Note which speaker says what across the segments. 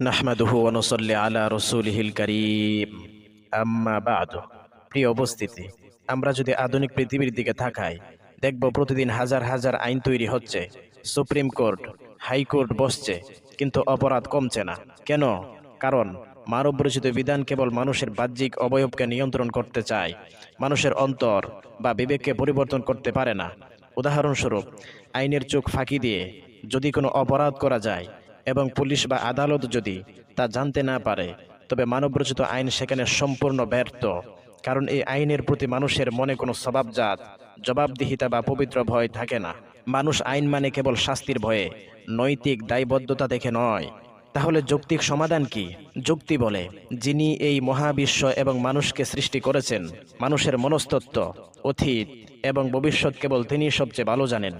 Speaker 1: নাহমাদুহু ওয়া নুসাল্লি আলা রাসূলিহিল কারীম, আম্মা বা'দু। প্রিয় উপস্থিতি, আমরা যদি আধুনিক পৃথিবীর দিকে তাকাই, দেখব প্রতিদিন হাজার হাজার আইন তৈরি হচ্ছে, সুপ্রিম কোর্ট, হাইকোর্ট বসছে, কিন্তু অপরাধ কমছে না। কেন? কারণ মানব রচিত বিধান কেবল মানুষের বাহ্যিক অবয়বকে নিয়ন্ত্রণ করতে চায়, মানুষের অন্তর বা বিবেককে পরিবর্তন করতে পারে না। উদাহরণস্বরূপ, আইনের চোখ ফাঁকি দিয়ে যদি কোনো অপরাধ করা যায় এবং পুলিশ বা আদালত যদি তা জানতে না পারে, তবে মানবরচিত আইন সেখানে সম্পূর্ণ ব্যর্থ। কারণ এই আইনের প্রতি মানুষের মনে কোনো স্বভাবজাত জবাবদিহিতা বা পবিত্র ভয় থাকে না। মানুষ আইন মানে কেবল শাস্তির ভয়ে, নৈতিক দায়বদ্ধতা দেখে নয়। তাহলে যৌক্তিক সমাধান কি? যুক্তি বলে, যিনি এই মহাবিশ্ব এবং মানুষকে সৃষ্টি করেছেন, মানুষের মনস্তত্ত্ব, অতীত এবং ভবিষ্যৎ কেবল তিনিই সবচেয়ে ভালো জানেন।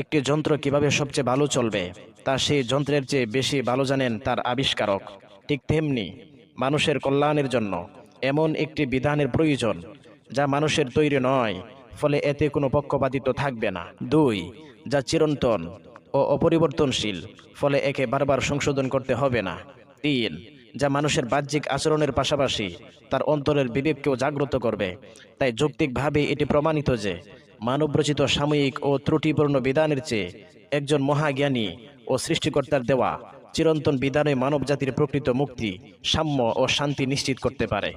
Speaker 1: একটি যন্ত্র কিভাবে সবচেয়ে ভালো চলবে তা সেই যন্ত্রের চেয়ে বেশি ভালো জানেন তার আবিষ্কারক। ঠিক তেমনি মানুষের কল্যাণের জন্য এমন একটি বিধানের প্রয়োজন যা মানুষের তৈরি নয়, ফলে এতে কোনো পক্ষপাতিত্ব থাকবে না। 2. যা চিরন্তন ও অপরিবর্তনশীল, ফলে একে বারবার সংশোধন করতে হবে না। 3. যা মানুষের বাহ্যিক আচরণের পাশাপাশি তার অন্তরের বিবেককেও জাগ্রত করবে। তাই যৌক্তিকভাবে এটি প্রমাণিত যে মানবরচিত সাময়িক ও ত্রুটিপূর্ণ বিধানের চেয়ে একজন মহাজ্ঞানী ও সৃষ্টিকর্তার দেওয়া চিরন্তন বিধানে মানবজাতির প্রকৃত মুক্তি, সাম্য ও শান্তি নিশ্চিত করতে পারে।